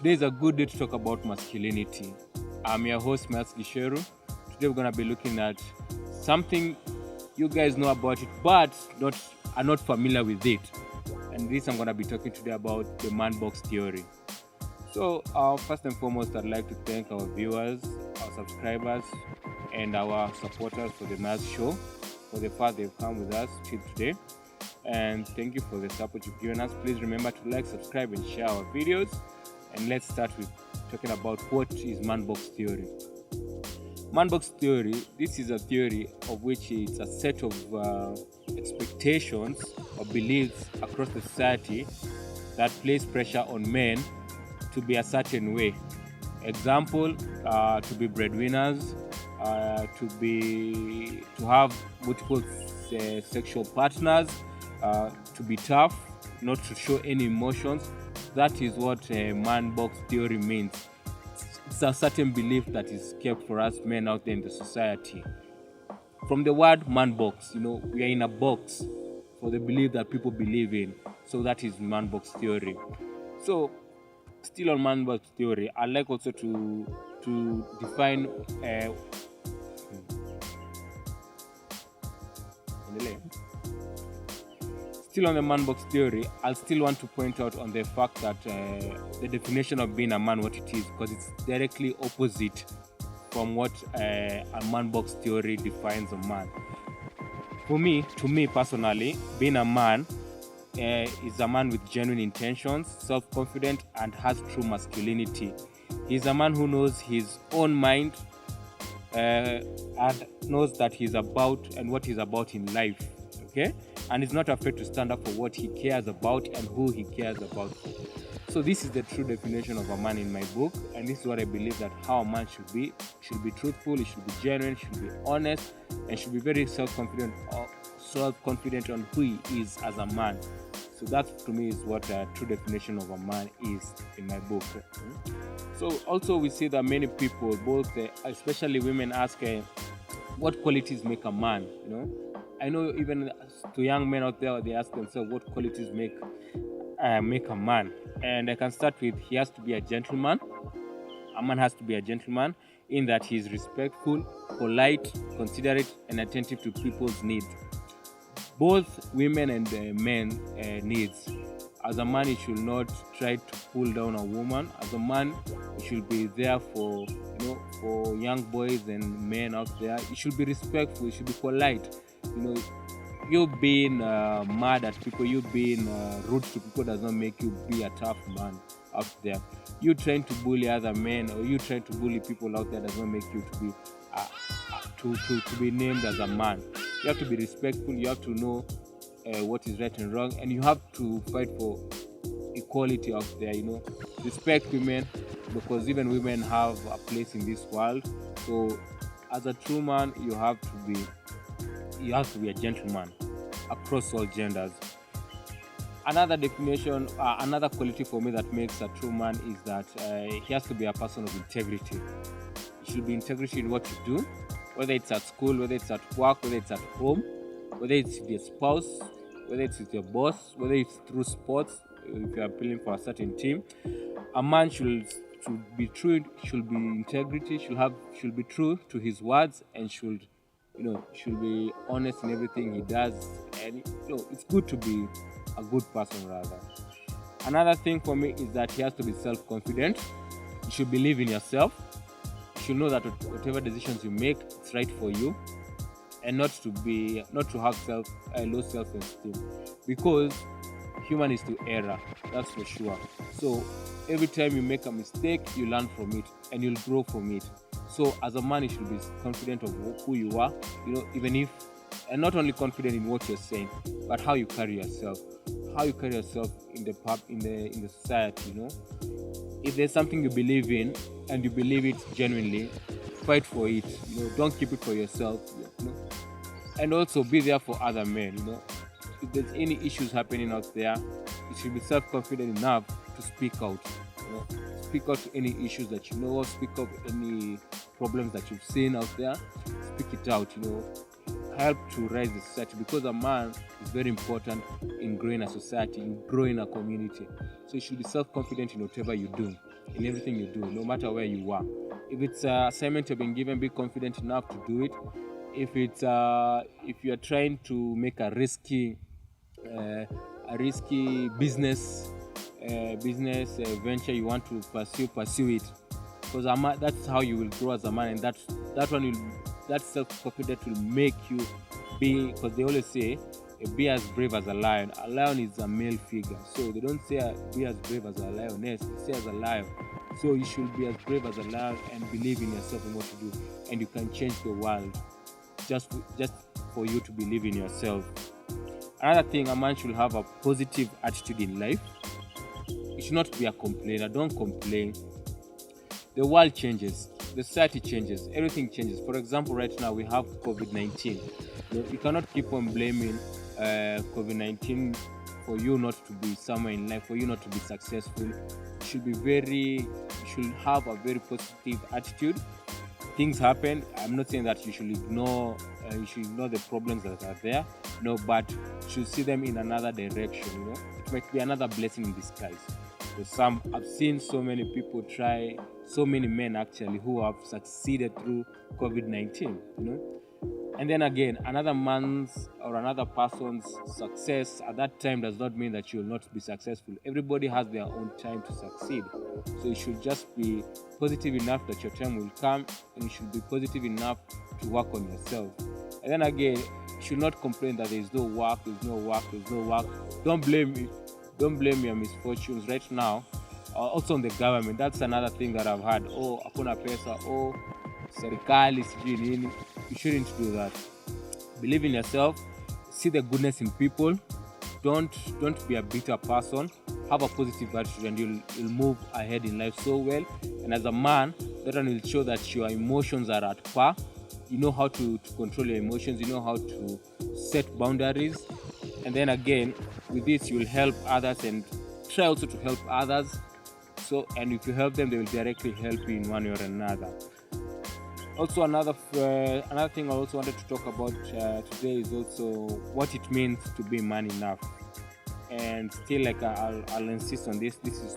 Today is a good day to talk about masculinity. I'm your host, Myles Gicheru. Today we're going to be looking at something you guys know about it, but are not familiar with it. And this I'm going to be talking today about the man box theory. So first and foremost, I'd like to thank our viewers, our subscribers, and our supporters for the Myles show, for the fact they've come with us till today. And thank you for the support you've given us. Please remember to like, subscribe, and share our videos. And let's start with talking about what is man box theory. Man box theory, this is a theory of which it's a set of expectations or beliefs across the society that place pressure on men to be a certain way. Example, to be breadwinners, to have multiple sexual partners, to be tough, not to show any emotions. That is what man box theory means. It's a certain belief that is kept for us men out there in the society. From the word man box, we are in a box for the belief that people believe in. So that is man box theory. So still on man box theory, I'd like also to define still on the man box theory, I'll still want to point out on the fact that the definition of being a man, what it is, because it's directly opposite from what a man box theory defines a man. To me personally, being a man is a man with genuine intentions, self-confident, and has true masculinity. He's a man who knows his own mind and knows that he's about and what he's about in life. Okay? And is not afraid to stand up for what he cares about and who he cares about. So this is the true definition of a man in my book, and this is what I believe that how a man should be. He should be truthful, he should be genuine, he should be honest, and should be very self-confident on who he is as a man. So that to me is what a true definition of a man is in my book. So also we see that many people, both especially women, ask what qualities make a man, I know even to young men out there, they ask themselves what qualities make a man. And I can start with, he has to be a gentleman. A man has to be a gentleman in that he is respectful, polite, considerate, and attentive to people's needs. Both women and men needs. As a man, he should not try to pull down a woman. As a man, he should be there for young boys and men out there. He should be respectful. He should be polite. You being mad at people, you being rude to people does not make you be a tough man out there. You trying to bully other men or you trying to bully people out there does not make you to be to be named as a man. You have to be respectful. You have to know what is right and wrong, and you have to fight for equality out there. Respect women, because even women have a place in this world. So as a true man, you have to be a gentleman across all genders. Another definition, another quality for me that makes a true man is that he has to be a person of integrity. He should be integrity in what you do, whether it's at school, whether it's at work, whether it's at home, whether it's with your spouse, whether it's with your boss, whether it's through sports, if you are playing for a certain team. A man should be true, should be integrity, should be true to his words, and should be honest in everything he does. And it's good to be a good person rather. Another thing for me is that he has to be self-confident. You should believe in yourself. You should know that whatever decisions you make, it's right for you, and not to have low self-esteem, because human is to error, that's for sure. So every time you make a mistake, you learn from it and you'll grow from it. So as a man, you should be confident of who you are, and not only confident in what you're saying, but how you carry yourself in the pub, in the society. If there's something you believe in and you believe it genuinely, fight for it. Don't keep it for yourself. And also be there for other men. If there's any issues happening out there, you should be self-confident enough to speak out. Speak out to any issues that you know of. Speak out any problems that you've seen out there. Speak it out. Help to rise the society, because a man is very important in growing a society, in growing a community. So you should be self-confident in whatever you do. in everything you do, no matter where you are. If it's an assignment you've been given, be confident enough to do it. If you're trying to make uh, a risky business venture you want to pursue it, because that's how you will grow as a man, and that self-confidence will make you be, because they always say be as brave as a lion. A lion is a male figure, so they don't say be as brave as a lioness, they say as a lion. So you should be as brave as a lion and believe in yourself and what you do, and you can change the world just for you to believe in yourself. Another thing, a man should have a positive attitude in life. You should not be a complainer. Don't complain. The world changes, the society changes, everything changes. For example, right now we have COVID-19. You cannot keep on blaming COVID-19 for you not to be somewhere in life, for you not to be successful. You should have a very positive attitude. Things happen. I'm not saying that you should ignore the problems that are there. No, but you should see them in another direction. It might be another blessing in disguise. I've seen so many people try, so many men actually, who have succeeded through COVID-19. And then again, another man's or another person's success at that time does not mean that you will not be successful. Everybody has their own time to succeed. So you should just be positive enough that your time will come, and you should be positive enough to work on yourself. And then again, you should not complain that there's no work. Don't blame your misfortunes right now. Also on the government, that's another thing that I've heard. Oh, hakuna pesa. Oh, serikali sijui nini. You shouldn't do that. Believe in yourself. See the goodness in people. Don't be a bitter person. Have a positive attitude, and you'll move ahead in life so well. And as a man, that one will show that your emotions are at par. You know how to control your emotions. You know how to set boundaries. And then again, with this, you will help others and try also to help others. So, and if you help them, they will directly help you in one way or another. Also, another thing I also wanted to talk about today is also what it means to be man enough. And still, like I'll insist on this. This is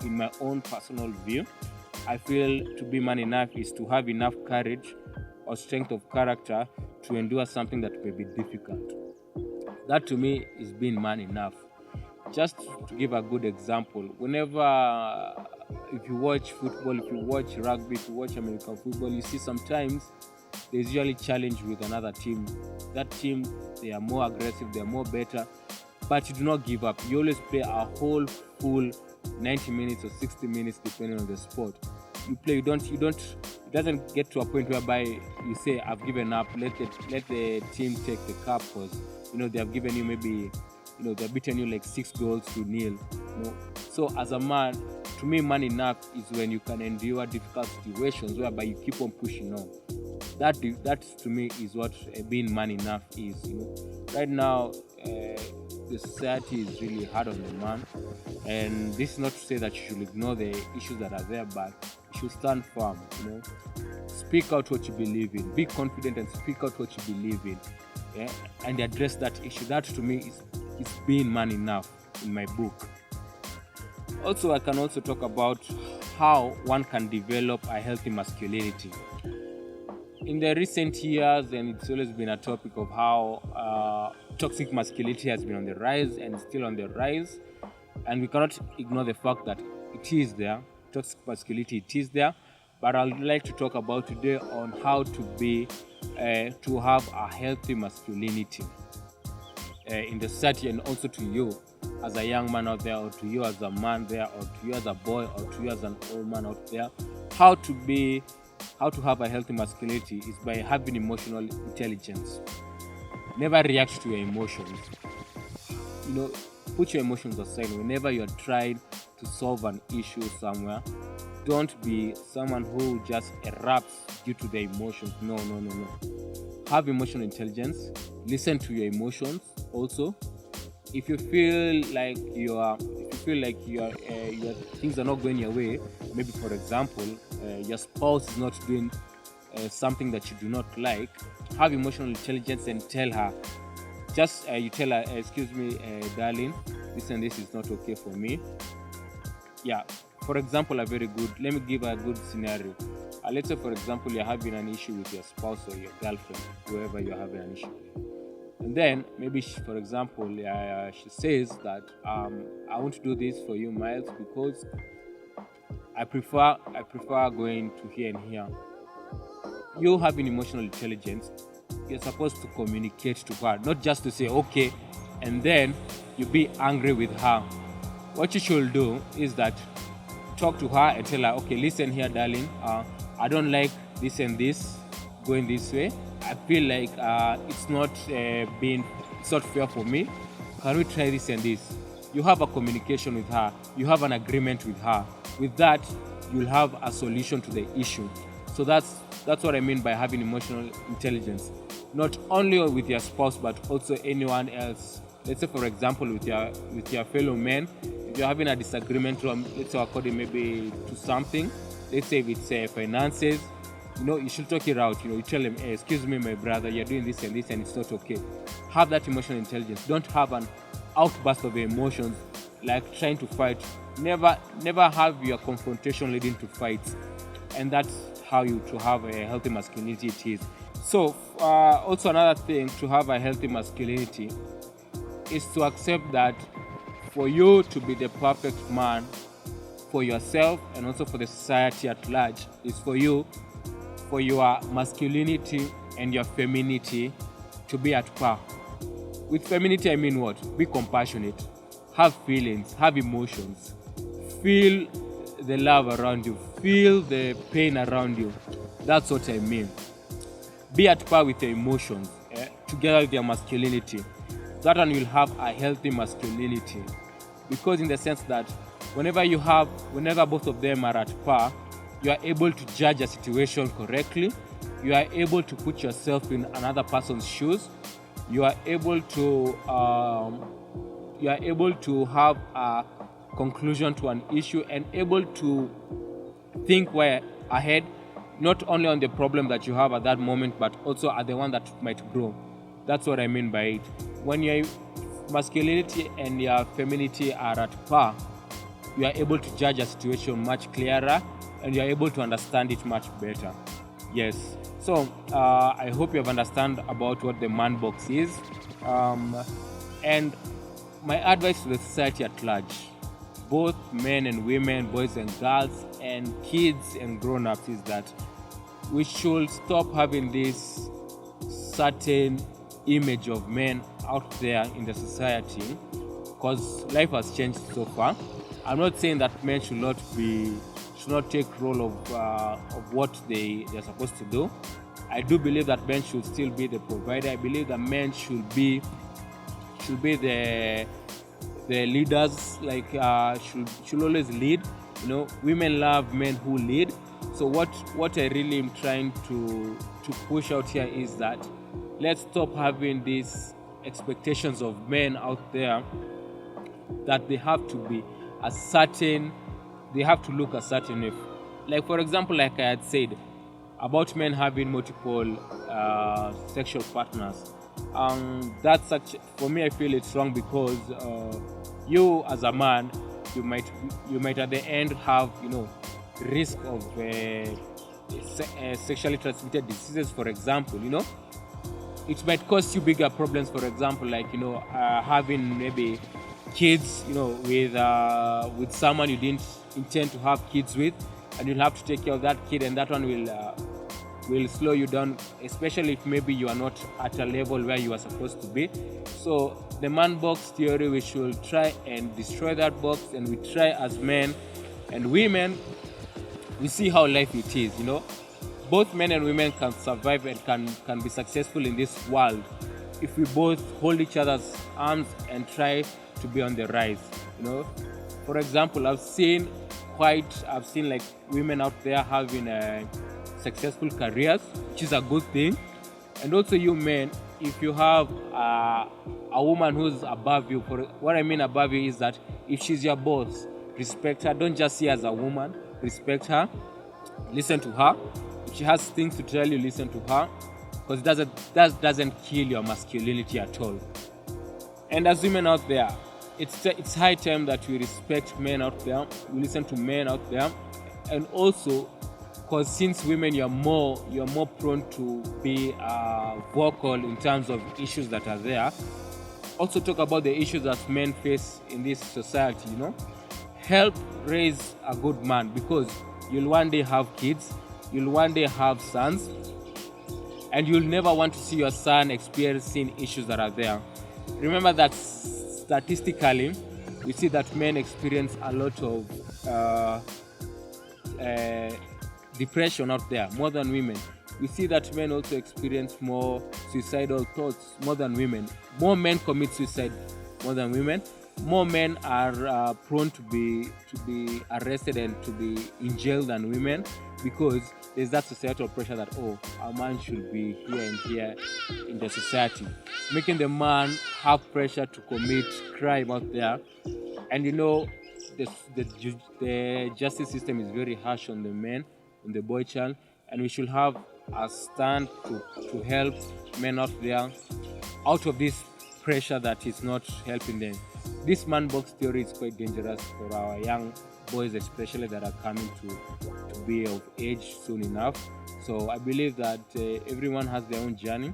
in my own personal view. I feel to be man enough is to have enough courage or strength of character to endure something that may be difficult. That to me is being man enough. Just to give a good example, if you watch football, if you watch rugby, if you watch American football, you see sometimes there's usually challenge with another team. That team, they are more aggressive, they are more better, but you do not give up. You always play a whole full 90 minutes or 60 minutes depending on the sport. You play, it doesn't get to a point whereby you say, I've given up, let the team take the cup, because they have given you maybe, they've beaten you like 6-0. So as a man, to me, man enough is when you can endure difficult situations whereby you keep on pushing on. That to me is what being man enough is. Right now, the society is really hard on the man, and this is not to say that you should ignore the issues that are there, but you should stand firm. Speak out what you believe in. Be confident and speak out what you believe in. Yeah? And address that issue. That to me is being man enough in my book. Also, I can also talk about how one can develop a healthy masculinity. In the recent years, and it's always been a topic of how toxic masculinity has been on the rise and still on the rise, and we cannot ignore the fact that it is there. Toxic masculinity, it is there, but I'd like to talk about today on how to have a healthy masculinity in the society, and also to you as a young man out there, or to you as a man there, or to you as a boy, or to you as an old man out there. How to have a healthy masculinity is by having emotional intelligence. Never react to your emotions. Put your emotions aside whenever you're trying to solve an issue somewhere. Don't be someone who just erupts due to their emotions. No. Have emotional intelligence. Listen to your emotions also. If you feel like your things are not going your way, maybe for example, your spouse is not doing something that you do not like, have emotional intelligence and tell her. You tell her, excuse me, darling, this and this is not okay for me. Yeah, For example, let me give a good scenario. Let's say, for example, you're having an issue with your spouse or your girlfriend, whoever you're having an issue with. And then maybe, for example, she says that I want to do this for you, Myles, because I prefer going to here and here. You having emotional intelligence, you're supposed to communicate to her, not just to say okay, and then you be angry with her. What you should do is that talk to her and tell her, okay, listen here, darling, I don't like this and this going this way. I feel like it's not fair for me. Can we try this and this? You have a communication with her. You have an agreement with her. With that, you'll have a solution to the issue. So that's what I mean by having emotional intelligence. Not only with your spouse, but also anyone else. Let's say, for example, with your fellow men, if you're having a disagreement, let's say according maybe to something, let's say if it's finances, you should talk it out. You tell them, hey, excuse me, my brother, you're doing this and it's not okay. Have that emotional intelligence. Don't have an outburst of emotions like trying to fight. Never have your confrontation leading to fights. And that's how to have a healthy masculinity it is. So also another thing to have a healthy masculinity is to accept that for you to be the perfect man for yourself and also for the society at large is for your masculinity and your femininity to be at par. With femininity, I mean what? Be compassionate, have feelings, have emotions, feel the love around you, feel the pain around you. That's what I mean. Be at par with your emotions together with your masculinity. That one will have a healthy masculinity, because in the sense that whenever both of them are at par, you are able to judge a situation correctly. You are able to put yourself in another person's shoes. You are able to have a conclusion to an issue and able to think ahead, not only on the problem that you have at that moment, but also at the one that might grow. That's what I mean by it. When your masculinity and your femininity are at par, you are able to judge a situation much clearer and you are able to understand it much better. Yes. So I hope you have understand about what the man box is. And my advice to the society at large, both men and women, boys and girls, and kids and grown-ups, is that we should stop having this certain image of men out there in the society, because life has changed so far. I'm not saying that men should not take role of what they are supposed to do. I do believe that men should still be the provider. I believe that men should be the leaders, like should always lead. Women love men who lead. So what I really am trying to push out here is that let's stop having these expectations of men out there that they have to be they have to look a certain way. Like, for example, like I had said about men having multiple sexual partners. That's for me, I feel it's wrong, because you as a man, you might at the end have risk of sexually transmitted diseases, for example. It might cause you bigger problems, for example, like having maybe kids with someone you didn't intend to have kids with, and you'll have to take care of that kid, and that one will slow you down, especially if maybe you are not at a level where you are supposed to be. So the man box theory, we should try and destroy that box, and we try as men and women, we see how life it is. Both men and women can survive and can be successful in this world if we both hold each other's arms and try to be on the rise. For example, I've seen like women out there having successful careers, which is a good thing. And also you men, if you have a woman who's above you, what I mean above you is that if she's your boss, respect her. Don't just see her as a woman. Respect her. Listen to her. If she has things to tell you, listen to her, because that doesn't kill your masculinity at all. And as women out there, It's high time that we respect men out there, we listen to men out there, and also because since women you're more prone to be vocal in terms of issues that are there. Also talk about the issues that men face in this society. Help raise a good man, because you'll one day have kids, you'll one day have sons, and you'll never want to see your son experiencing issues that are there. Remember that statistically, we see that men experience a lot of depression out there more than women. We see that men also experience more suicidal thoughts more than women. More men commit suicide more than women. More men are prone to be arrested and to be in jail than women, because there's that societal pressure that a man should be here and here in the society, making the man have pressure to commit crime out there. And the justice system is very harsh on the men, on the boy child, and we should have a stand to help men out there out of this pressure that is not helping them. This man box theory is quite dangerous for our young boys, especially that are coming to be of age soon enough. So I believe that everyone has their own journey.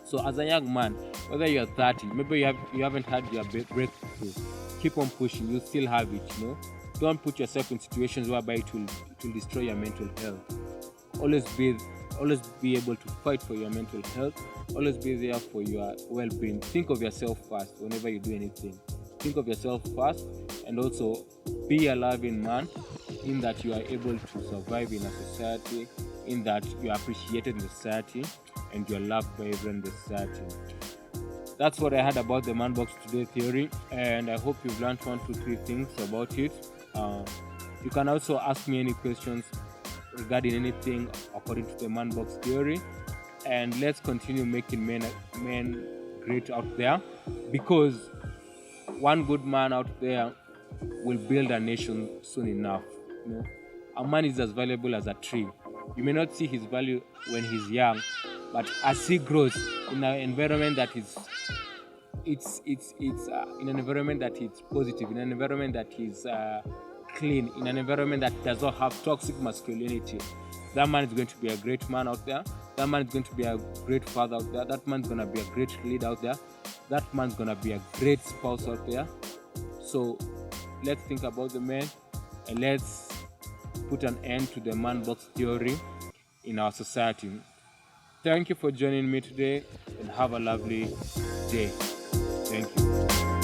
So as a young man, whether you're 30, maybe you haven't had your breakthrough, keep on pushing. You still have it. Don't put yourself in situations whereby it will destroy your mental health. Always be able to fight for your mental health. Always be there for your well-being. Think of yourself first whenever you do anything. Think of yourself first, and also be a loving man, in that you are able to survive in a society, in that you are appreciated in the society, and you are loved by everyone in the society. That's what I had about the man box today theory, and I hope you've learned 1, 2, 3 things about it. You can also ask me any questions regarding anything according to the man box theory, and let's continue making men great out there, because one good man out there will build a nation soon enough. A man is as valuable as a tree. You may not see his value when he's young, but as he grows in an environment that is in an environment that is positive, in an environment that is clean, in an environment that does not have toxic masculinity, that man is going to be a great man out there. That man is going to be a great father out there. That man is going to be a great leader out there. That man is going to be a great spouse out there. So let's think about the men, and let's put an end to the man box theory in our society. Thank you for joining me today, and have a lovely day. Thank you.